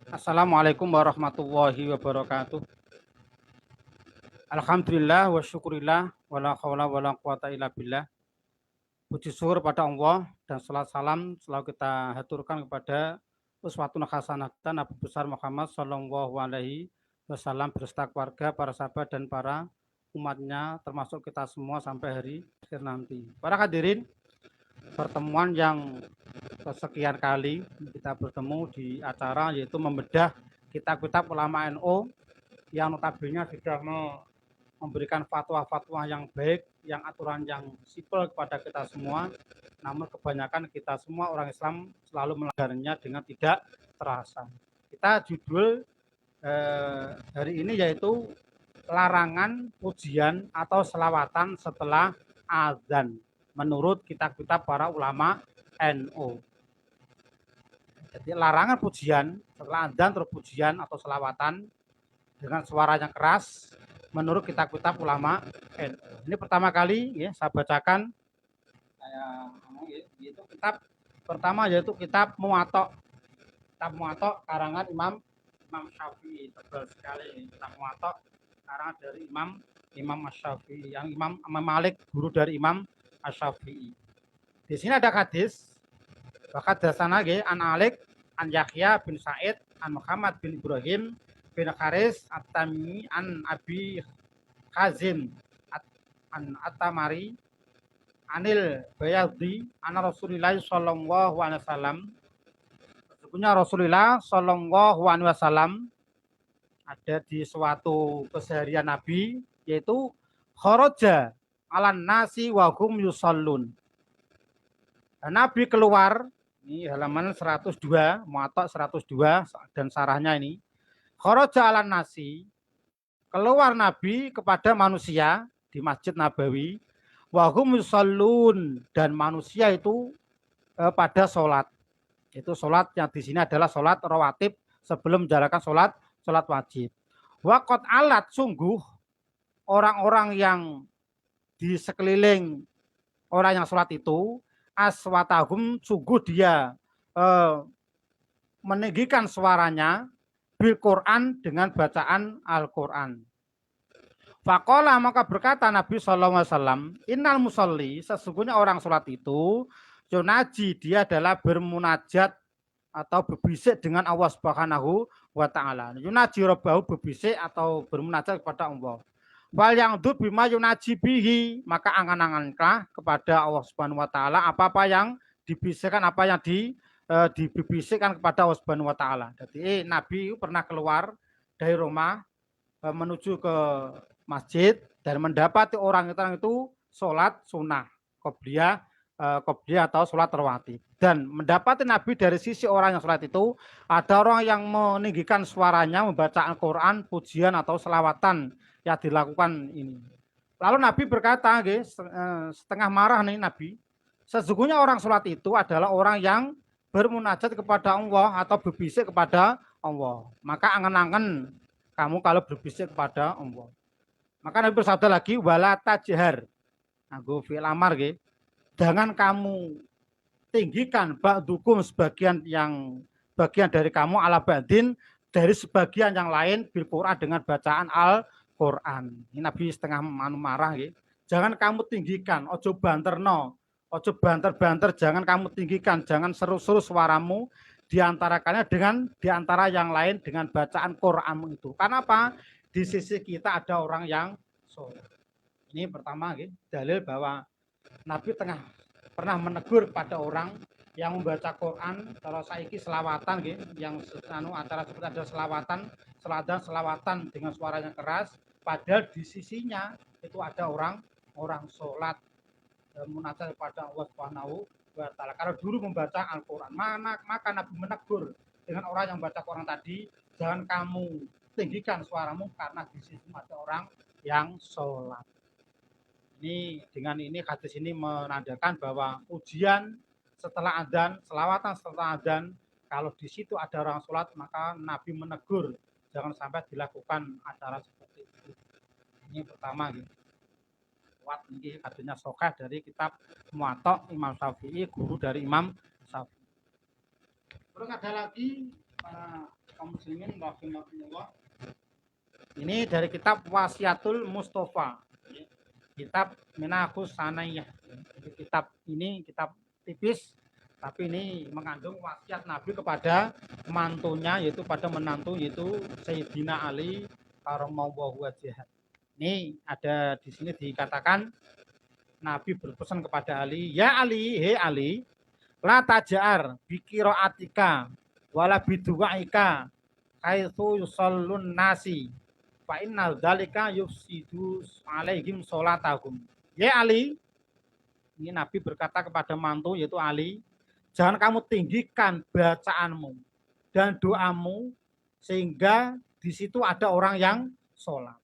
Assalamualaikum warahmatullahi wabarakatuh. Alhamdulillah wa syukurillah wa la haula wa la quwata illa billah. Puji syukur pada Allah dan salat salam selalu kita haturkan kepada uswatun hasanah kita Nabi besar Muhammad sallallahu alaihi wasallam beserta keluarga, para sahabat dan para umatnya termasuk kita semua sampai hari akhir nanti. Para hadirin, pertemuan yang kesekian kali kita bertemu di acara yaitu membedah kitab-kitab ulama NU yang notabene sudah memberikan fatwa-fatwa yang baik, yang aturan yang simpel kepada kita semua. Namun kebanyakan kita semua orang Islam selalu melanggarnya dengan tidak terasa. Kita judul hari ini yaitu larangan pujian atau selawatan setelah azan menurut kitab-kitab para ulama NU. Jadi larangan pujian setelah azan terus pujian atau selawatan dengan suara yang keras menurut kitab-kitab ulama NU. Ini pertama kali ya saya bacakan yaitu kitab pertama yaitu kitab Muwatta. Kitab Muwatta karangan Imam Syafi'i, tebal sekali kitab Muwatta karangan dari Imam Syafi'i, yang Imam Malik guru dari Imam Syafi'i. Di sini ada hadis bahkan dasana an Alik an Yahya bin Sa'id an Muhammad bin Ibrahim bin Haris At-Tamimi an Abi Khazim an At-Tamari anil Bayadhi an Rasulillah sallallahu alaihi wasallam. Sesungguhnya Rasulullah sallallahu alaihi wasallam ada di suatu keseharian Nabi yaitu kharaja alan nasi wa hum yusallun. Nabi keluar, ini halaman 102, Muwatta 102 dan sarahnya ini. Kharaja alan nasi, keluar Nabi kepada manusia di Masjid Nabawi, wa hum yusallun, dan manusia itu pada sholat. Itu sholat yang di sini adalah sholat rawatib sebelum menjalankan sholat wajib. Waqat alat, sungguh orang-orang yang di sekeliling orang yang sholat itu aswatahum, sungguh dia meninggikan suaranya bil Quran, dengan bacaan Al-Quran. Faqala, maka berkata Nabi SAW, innal musalli, sesungguhnya orang sholat itu yunaji, dia adalah bermunajat atau berbisik dengan Allah Subhanahu wa Ta'ala. Yunaji rabbahu, berbisik atau bermunajat kepada Allah. Wal yang bima yunaji bihi, maka angan-angankah kepada Allah Subhanahu wa Ta'ala apa-apa yang dibisikkan, apa yang dibisikkan kepada Allah Subhanahu wa Ta'ala. Jadi Nabi pernah keluar dari rumah menuju ke masjid dan mendapati orang itu sholat sunnah qobliyah atau sholat rawatib. Dan mendapati Nabi dari sisi orang yang sholat itu ada orang yang meninggikan suaranya membaca Al-Quran, pujian atau selawatan yang dilakukan ini. Lalu Nabi berkata, setengah marah nih Nabi, sesungguhnya orang sholat itu adalah orang yang bermunajat kepada Allah atau berbisik kepada Allah. Maka angan-angan kamu kalau berbisik kepada Allah. Maka Nabi bersabda lagi, wala tajhar. Nggo fi'il amar nggih. Jangan kamu tinggikan ba'dukum, bagian dari kamu ala ba'din, dari sebagian yang lain bil Quran, dengan bacaan Al-Quran. Ini Nabi setengah marah nggih. Jangan kamu tinggikan, ojo banterno, ojo banter-banter, jangan kamu tinggikan, jangan seru-seru suaramu di antara yang lain dengan bacaan Quran itu. Karena apa? Di sisi kita ada orang yang sholat. Ini pertama, dalil bahwa Nabi pernah menegur pada orang yang membaca Quran. Kalau saiki selawatan, yang acara seperti ada selawatan dengan suara yang keras, padahal di sisinya itu ada orang sholat munajat kepada Allah Subhanahu wa Ta'ala. Kalau dulu membaca Al-Quran, maka Nabi menegur dengan orang yang membaca Quran tadi, jangan kamu tinggikan suaramu karena di situ ada orang yang sholat. Ini dengan ini hadis ini menandakan bahwa ujian setelah adzan, selawatan setelah adzan, kalau di situ ada orang sholat maka Nabi menegur jangan sampai dilakukan acara seperti itu. Ini pertama gitu. Kuat ini hadisnya sahih dari kitab Muwatta Imam Syafi'i, guru dari Imam Syafi'i. Terus ada lagi kaum muslimin rahimakumullah. Ini dari kitab Wasiatul Mustafa. Kitab Minahus Sanayah. Kitab ini kitab tipis, tapi ini mengandung wasiat Nabi kepada mantunya, yaitu pada menantu, yaitu Sayyidina Ali karramallahu wajhah. Ini ada di sini dikatakan Nabi berpesan kepada Ali, ya Ali, he Ali, la tajar bikiraatika wala biduaika haitsu yusallun nasi fa innal dzalika yufsidu alaihim sholatahum. Ya Ali, ini Nabi berkata kepada mantu yaitu Ali, jangan kamu tinggikan bacaanmu dan doamu sehingga di situ ada orang yang sholat.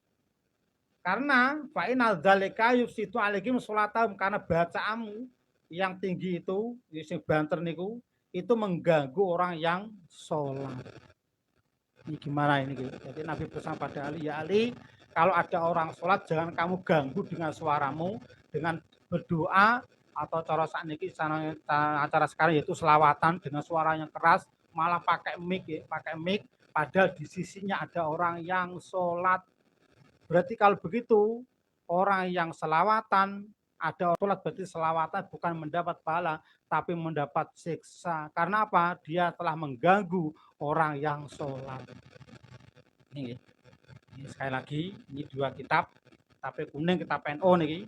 Karena fa innal dzalika yufsidu alaihim sholatahum, karena bacaanmu yang tinggi itu, sing banter niku, itu mengganggu orang yang sholat. Ini gimana ini? Jadi Nabi pesan pada Ali, ya Ali, kalau ada orang sholat jangan kamu ganggu dengan suaramu, dengan berdoa, atau cara saat ini acara sekarang yaitu selawatan dengan suara yang keras, malah pakai mic, ya, pakai mic, padahal di sisinya ada orang yang sholat. Berarti kalau begitu orang yang selawatan, ada sholat berarti selawatan bukan mendapat pahala, tapi mendapat siksa. Karena apa? Dia telah mengganggu orang yang sholat. Ini sekali lagi, ini dua kitab, kitab kuning, kitab NO nih,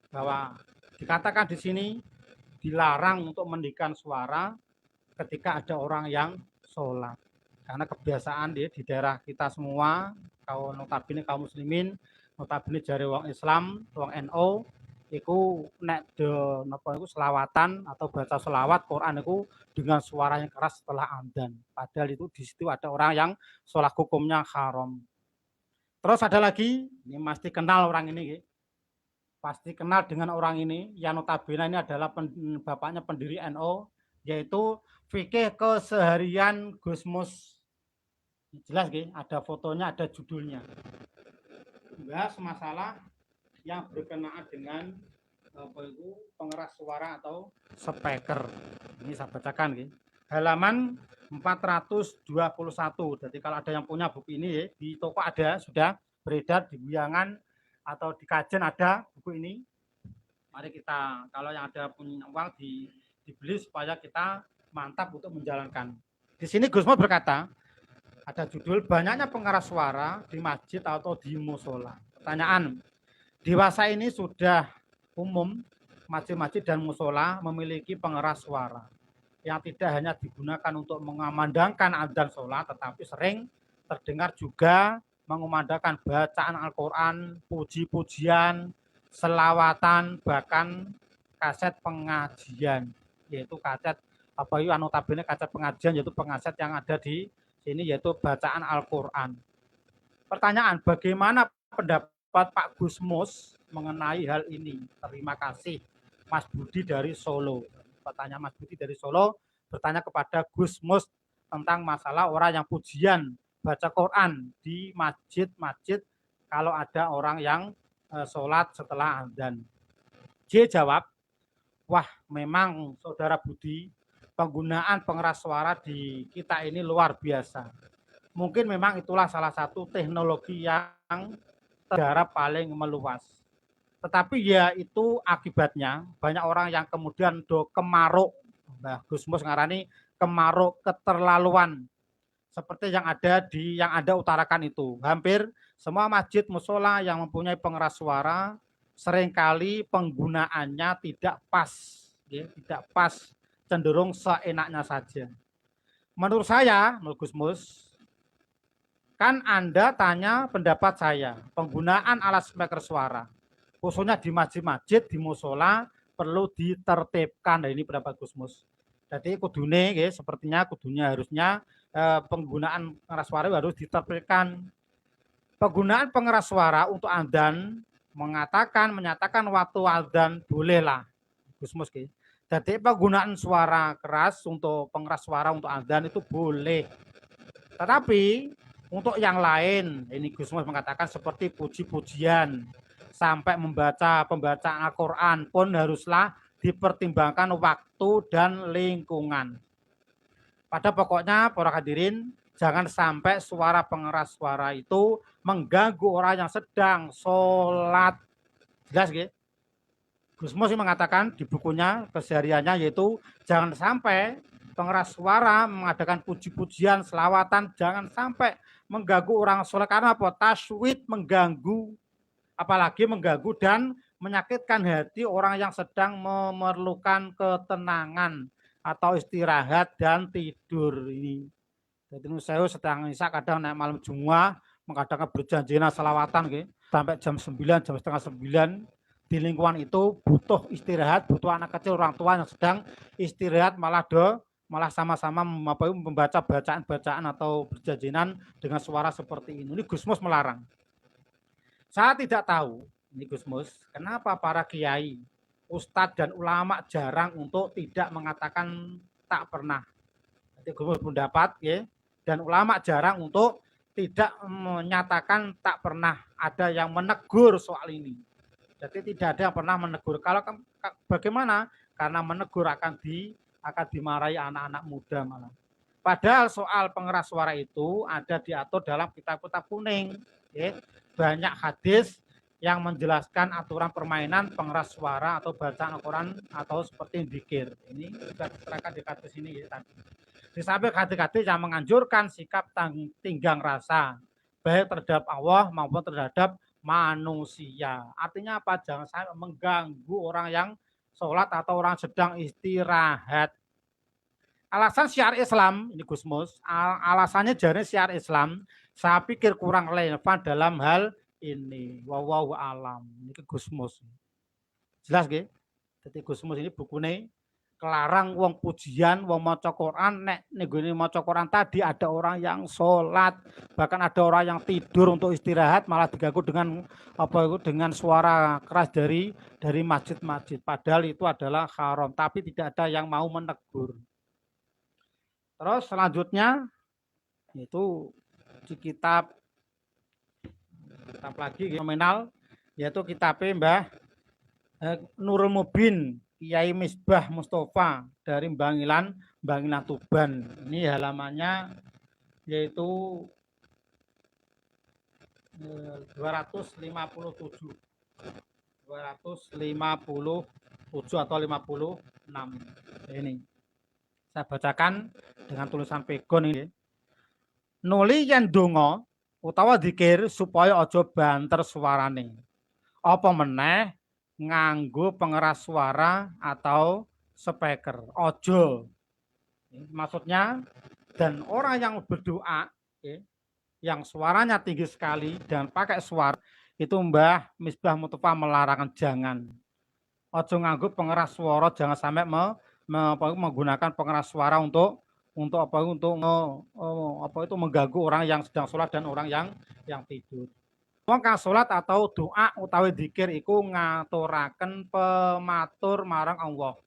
bahwa dikatakan di sini dilarang untuk meninggikan suara ketika ada orang yang sholat. Karena kebiasaan di daerah kita semua, kaum notabene kaum muslimin, notabene jare wong Islam, wong NO, iku nek de napa iku selawatan atau baca selawat Quran itu dengan suara yang keras setelah adzan. Padahal itu di situ ada orang yang sholat hukumnya haram. Terus ada lagi, ini pasti kenal orang ini, pasti kenal dengan orang ini, yang notabene ini adalah bapaknya pendiri NO, yaitu fikih keseharian Gus Mus. Jelas, ada fotonya, ada judulnya. Bahas masalah yang berkenaan dengan apa itu pengeras suara atau speaker. Ini saya bacakan, halaman 421. Jadi kalau ada yang punya buku ini, di toko ada, sudah beredar di Buyangan atau di Kajen ada buku ini. Mari kita, kalau yang ada punya uang dibeli supaya kita mantap untuk menjalankan. Di sini Gus Mus berkata, ada judul banyaknya pengeras suara di masjid atau di musola. Pertanyaan, dewasa ini sudah umum masjid-masjid dan musola memiliki pengeras suara yang tidak hanya digunakan untuk mengumandangkan adzan sholat, tetapi sering terdengar juga mengumandangkan bacaan Al-Quran, puji-pujian, selawatan, bahkan kaset pengajian, yaitu kaset apa itu notabene kaset pengajian, yaitu pengaset yang ada di sini yaitu bacaan Al-Quran. Pertanyaan, bagaimana pendapat Pak Gus Mus mengenai hal ini? Terima kasih Mas Budi dari Solo. Pertanyaan Mas Budi dari Solo bertanya kepada Gus Mus tentang masalah orang yang pujian baca Quran di masjid-masjid kalau ada orang yang sholat setelah adzan. Dia jawab, wah memang Saudara Budi, penggunaan pengeras suara di kita ini luar biasa. Mungkin memang itulah salah satu teknologi yang tergarap paling meluas. Tetapi ya itu akibatnya banyak orang yang kemudian kemaruk. Nah, Gus Mus ngarani kemaruk keterlaluan. Seperti yang Anda utarakan itu. Hampir semua masjid musola yang mempunyai pengeras suara seringkali penggunaannya tidak pas, ya, tidak pas, cenderung seenaknya saja. Menurut saya, menurut Gus Mus, kan Anda tanya pendapat saya, penggunaan alat speaker suara, khususnya di masjid-masjid, di musola, perlu ditertibkan. Nah, ini pendapat Gus Mus. Jadi kudune, sepertinya kudunya harusnya penggunaan pengeras suara harus ditertibkan. Penggunaan pengeras suara untuk adzan menyatakan waktu adzan bolehlah, Gus Mus. Jadi penggunaan suara keras untuk pengeras suara untuk adzan itu boleh. Tetapi untuk yang lain, ini Gus Mus mengatakan seperti puji-pujian sampai membaca pembacaan Al-Quran pun haruslah dipertimbangkan waktu dan lingkungan. Pada pokoknya para hadirin, jangan sampai suara pengeras suara itu mengganggu orang yang sedang sholat. Jelas gitu? Gus Mus mengatakan di bukunya kesehariannya, yaitu jangan sampai pengeras suara mengadakan puji-pujian, selawatan, jangan sampai mengganggu orang sholat. Karena apa? Taswid mengganggu, apalagi mengganggu dan menyakitkan hati orang yang sedang memerlukan ketenangan atau istirahat dan tidur ini. Jadi saya sedang isa kadang naik malam Jumat mengadakan berjanjian selawatan gitu, sampai jam 9, jam setengah 9. Di lingkungan itu butuh istirahat, butuh anak kecil, orang tua yang sedang istirahat malah sama-sama membaca bacaan-bacaan atau berjanjian dengan suara seperti ini. Ini Gus Mus melarang. Saya tidak tahu, ini Gus Mus, kenapa para kiai, ustadz dan ulama jarang untuk tidak mengatakan tak pernah. Jadi Gus Mus pendapat, ya, dan ulama jarang untuk tidak menyatakan tak pernah ada yang menegur soal ini. Jadi tidak ada yang pernah menegur. Kalau bagaimana? Karena menegur akan dimarahi anak-anak muda malah. Padahal soal pengeras suara itu ada diatur dalam kitab-kitab kuning. Ya. Banyak hadis yang menjelaskan aturan permainan pengeras suara atau bacaan Al-Quran atau seperti zikir. Ini sudah diterangkan di hadis ini ya, tadi. Di samping hadis-hadis yang menganjurkan sikap tinggang rasa, baik terhadap Allah maupun terhadap manusia. Artinya apa? Jangan sampai mengganggu orang yang sholat atau orang sedang istirahat. Alasan syiar Islam, ini Gus Mus, alasannya dari syiar Islam, saya pikir kurang relevan dalam hal ini. Wallahu alam. Ini Gus Mus. Jelas nggih? Jadi Gus Mus ini bukunya kelarang wong pujian, wong maca Quran, nek nggone maca Quran tadi ada orang yang sholat, bahkan ada orang yang tidur untuk istirahat malah diganggu dengan dengan suara keras dari masjid-masjid. Padahal itu adalah haram, tapi tidak ada yang mau menegur. Terus selanjutnya itu di kitab lagi fenomenal, yaitu kitab Mbah Nurul Mubin Kiai Misbah Mustafa dari Bangilan Tuban. Ini halamannya yaitu 257 atau 56. Ini saya bacakan dengan tulisan pegon ini. Nuli yen donga utawa zikir supaya aja banter suarane. Apa meneh nganggo pengeras suara atau speaker. Ojo. Maksudnya, dan orang yang berdoa, yang suaranya tinggi sekali dan pakai suara, itu Mbah Misbah Mustafa melarang jangan. Ojo nganggo pengeras suara, jangan sampai menggunakan pengeras suara untuk mengganggu orang yang sedang sholat dan orang yang tidur. Wong kang salat atau doa utawi zikir iku ngaturaken pematur marang Allah.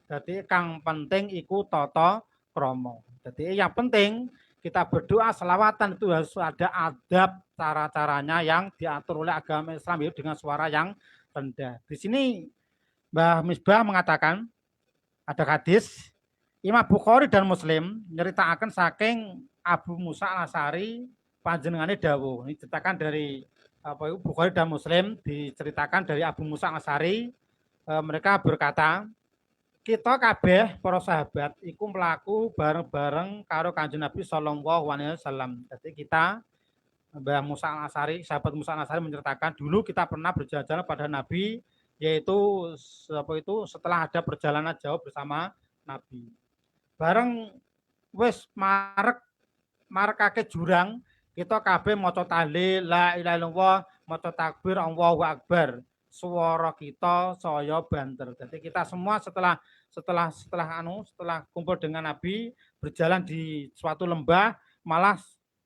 Jadi kang penting iku tata krama. Jadi yang penting kita berdoa selawatan itu harus ada adab cara-caranya yang diatur oleh agama Islam yaitu dengan suara yang rendah. Di sini Mbah Misbah mengatakan ada hadis Imam Bukhari dan Muslim nyeritakan saking Abu Musa Al-Asy'ari panjenengane dawuh. Ini ceritakan dari Bukhari dan Muslim, diceritakan dari Abu Musa Al-Asy'ari, mereka berkata, kita kabeh para sahabat iku mlaku bareng-bareng karo Kanjeng Nabi sallallahu alaihi wasallam. Jadi kita Mbah Musa Al-Asy'ari, sahabat Musa Al-Asy'ari menceritakan dulu kita pernah berjalan pada Nabi, yaitu setelah ada perjalanan jauh bersama Nabi. Bareng wis marekake jurang, kita kabeh maca tahlil la ilaha illallah, maca takbir Allahu akbar. Suara kita saya banter. Jadi kita semua setelah kumpul dengan Nabi, berjalan di suatu lembah, malah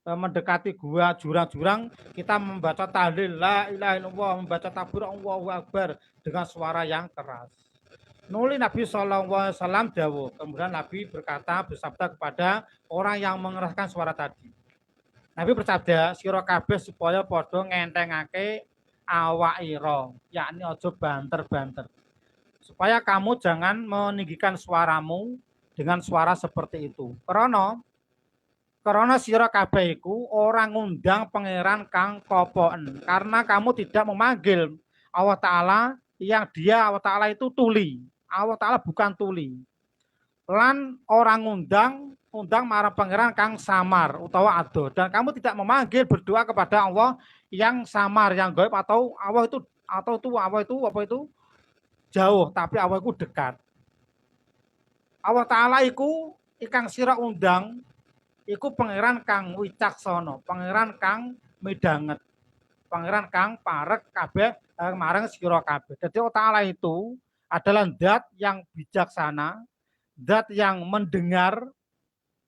mendekati gua jurang-jurang, kita membaca tahlil la ilaha illallah, membaca takbir Allahu akbar dengan suara yang keras. Nuli Nabi SAW dawuh. Kemudian Nabi bersabda kepada orang yang mengeraskan suara tadi. Nabi bersabda, sira kabeh supaya padha ngentengake awakira, yakni aja banter-banter. Supaya kamu jangan meninggikan suaramu dengan suara seperti itu. Karena Karena sira kabeh iku ora ngundang pangeran kang kopoen, karena kamu tidak memanggil Allah Ta'ala yang dia Allah Ta'ala itu tuli. Allah Ta'ala bukan tuli. Lan orang undang marang pangeran kang samar utawa ado, dan kamu tidak memanggil berdoa kepada Allah yang samar, yang gaib, atau Allah itu apa itu jauh, tapi Allah itu dekat. Allah Ta'ala iku ikang sira undang iku pangeran kang wicaksana, pangeran kang midanget, pangeran kang parek kabeh marang sira kabeh. Jadi Allah Ta'ala itu adalah zat yang bijaksana, zat yang mendengar,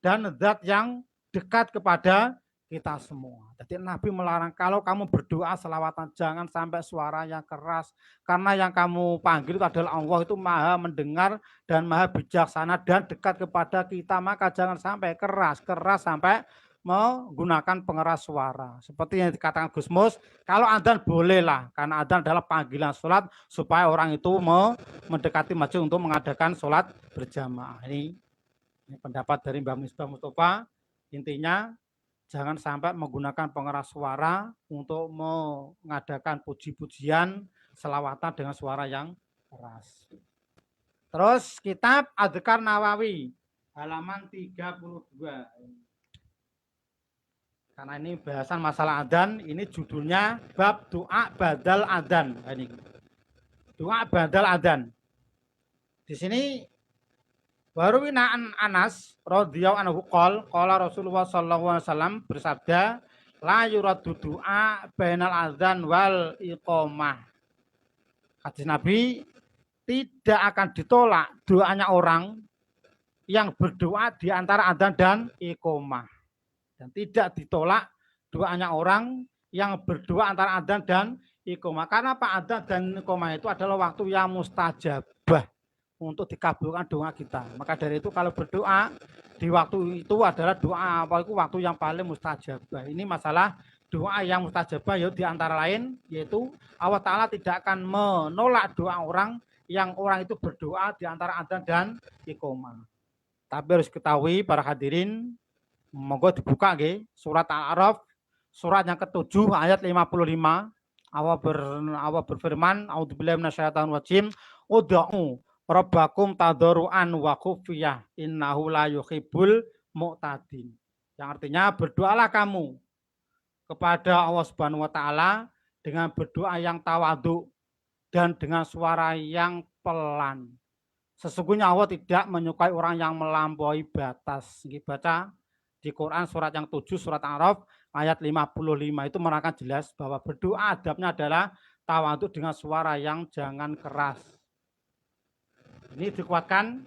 dan zat yang dekat kepada kita semua. Jadi Nabi melarang kalau kamu berdoa selawatan jangan sampai suara yang keras, karena yang kamu panggil itu adalah Allah, itu maha mendengar dan maha bijaksana dan dekat kepada kita, maka jangan sampai keras sampai menggunakan pengeras suara. Seperti yang dikatakan Gus Mus, kalau adzan bolehlah, karena adzan adalah panggilan sholat supaya orang itu mendekati masjid untuk mengadakan sholat berjamaah. Ini pendapat dari Mbah Misbah Mustafa. Intinya jangan sampai menggunakan pengeras suara untuk mengadakan puji-pujian selawatan dengan suara yang keras. Terus kitab Adhkar Nawawi halaman 32. Karena ini bahasan masalah adzan, ini judulnya bab doa badal adzan. Ini doa badal adzan. Di sini baru winaan Anas radhiyallahu anhu qala Rasulullah sallallahu alaihi wasallam bersabda, la yuraddu du'a bainal adzan wal iqamah. Hadis Nabi, tidak akan ditolak doanya orang yang berdoa di antara adzan dan iqamah. Dan tidak ditolak doanya orang yang berdoa antara adzan dan iqamah. Karena Pak, adzan dan iqamah itu adalah waktu yang mustajabah untuk dikabulkan doa kita. Maka dari itu kalau berdoa di waktu itu adalah doa apa itu waktu yang paling mustajabah. Ini masalah doa yang mustajabah yaitu diantara lain yaitu Allah Ta'ala tidak akan menolak doa orang yang orang itu berdoa di antara adzan dan iqamah. Tapi harus ketahui para hadirin, monggo dibuka nggih surat Al-A'raf surat yang ke-7 ayat 55. Allah berfirman, a'udzubillahi minasyaitonir rajim, ud'u rabbakum tadarruan wa khufiyah innahu la yuhibbul mu'tadin. Yang artinya berdoalah kamu kepada Allah Subhanahu wa taala dengan berdoa yang tawadhu dan dengan suara yang pelan. Sesungguhnya Allah tidak menyukai orang yang melampaui batas. Baca di Quran surat yang 7 surat Al-A'raf ayat 55 itu menerangkan jelas bahwa berdoa adabnya adalah tawadhu dengan suara yang jangan keras. Ini dikuatkan,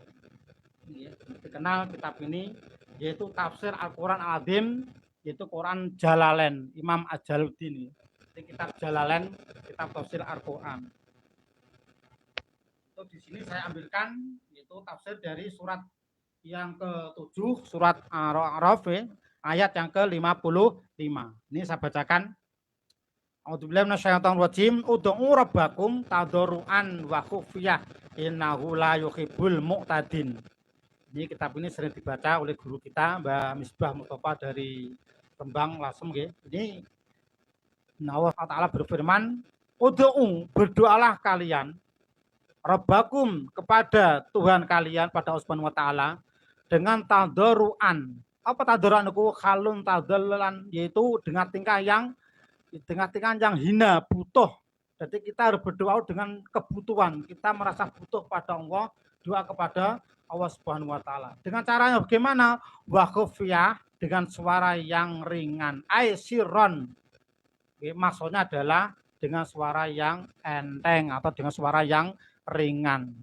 dikenal kitab ini, yaitu tafsir Al-Quran Al-Azim, yaitu Quran Jalalain, Imam Ajaluddin. Ini kitab Jalalain, kitab tafsir Al-Quran. Itu di sini saya ambilkan, yaitu tafsir dari surat yang ke-7, surat Al-A'raf, ayat yang ke-55. Ini saya bacakan. A'udzubillahi minasyaitonir rajim, ud'u rabbakum tadarruan wa khufyah innahu la yuhibbul mu'tadin. Ini kitab ini sering dibaca oleh guru kita Mbah Misbah Mustafa dari Rembang Lasem nggih. Ini Allah Ta'ala berfirman, ud'u berdoalah kalian rabbakum kepada Tuhan kalian, pada Allah Subhanahu wa taala dengan tadarruan. Apa tadarruan itu? Halun tadallan, yaitu dengan tingkah yang hina, butuh. Jadi kita harus berdoa dengan kebutuhan. Kita merasa butuh pada Allah, doa kepada Allah Subhanahu wa taala. Dengan caranya bagaimana? Wa khufiyah, dengan suara yang ringan. Ai sirron. Maksudnya adalah dengan suara yang enteng atau dengan suara yang ringan.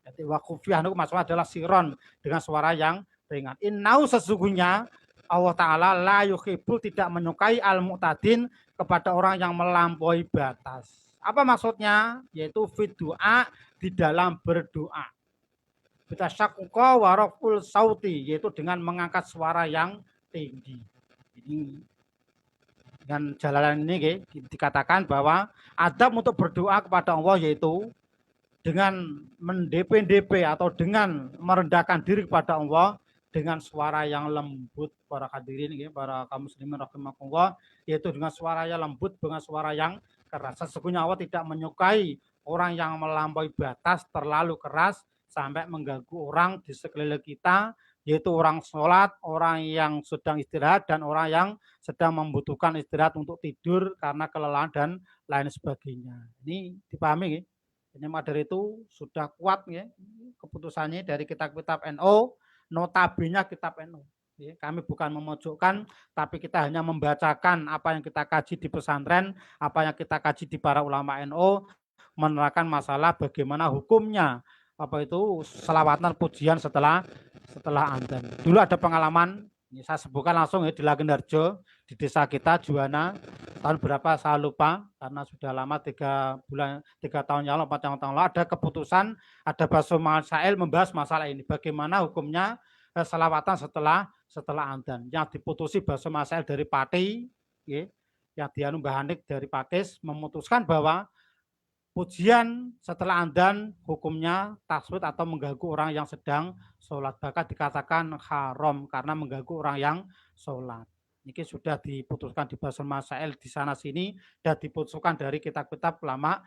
Jadi wa khufiyah itu maksudnya adalah sirron, dengan suara yang ringan. Innau sesungguhnya Allah Ta'ala la yuhibbul tidak menyukai al-mu'tadin kepada orang yang melampaui batas. Apa maksudnya? Yaitu fit doa, di dalam berdoa. Kita syakqa wa raful sauti, yaitu dengan mengangkat suara yang tinggi. Ini dengan Jalalain ini dikatakan bahwa adab untuk berdoa kepada Allah yaitu dengan mendp-dp atau dengan merendahkan diri kepada Allah dengan suara yang lembut, para hadirin, para kaum muslimin rahimakumullah, yaitu dengan suara yang lembut, dengan suara yang keras. Sesungguhnya Allah tidak menyukai orang yang melampaui batas terlalu keras sampai mengganggu orang di sekeliling kita, yaitu orang sholat, orang yang sedang istirahat, dan orang yang sedang membutuhkan istirahat untuk tidur karena kelelahan dan lain sebagainya. Ini dipahami, ya? Ini materi itu sudah kuat, ya, keputusannya dari kitab-kitab NU, notabene kitab NU. Ya, kami bukan memojokkan, tapi kita hanya membacakan apa yang kita kaji di pesantren, apa yang kita kaji di para ulama NU, menerangkan masalah bagaimana hukumnya apa itu selawatan pujian setelah adzan. Dulu ada pengalaman, ini saya sebutkan langsung, ya, di Lagendarjo, di desa kita Juwana, tahun berapa saya lupa karena sudah lama, 3 tahun yang lalu, 4 tahun lalu, ada keputusan, ada Baso Masail membahas masalah ini, bagaimana hukumnya selawatan setelah adzan. Yang diputusi Baso Masail dari Pati, ya, yang dianu Mbah Hanik dari Pakis, memutuskan bahwa pujian setelah adzan hukumnya tasbih atau mengganggu orang yang sedang sholat, bahkan dikatakan haram karena mengganggu orang yang sholat. Ini sudah diputuskan di Basul Masail di sana sini, dan diputuskan dari kitab-kitab ulama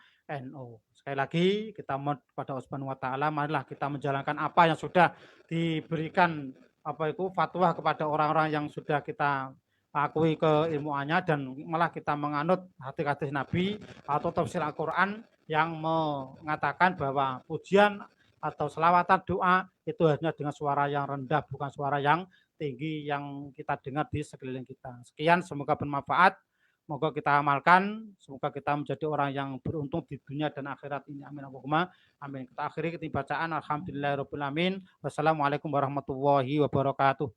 NU. Sekali lagi kita mohon kepada Allah Subhanahu wa taala, marilah kita menjalankan apa yang sudah diberikan apa itu fatwa kepada orang-orang yang sudah kita akui keilmuannya, dan malah kita menganut hadis-hadis Nabi atau tafsir Al-Qur'an yang mengatakan bahwa pujian atau selawatan doa itu hanya dengan suara yang rendah, bukan suara yang tinggi yang kita dengar di sekeliling kita. Sekian, semoga bermanfaat, semoga kita amalkan, semoga kita menjadi orang yang beruntung di dunia dan akhirat ini. Amin. Amin. Kita akhiri bacaan alhamdulillahirabbil alamin. Wassalamualaikum warahmatullahi wabarakatuh.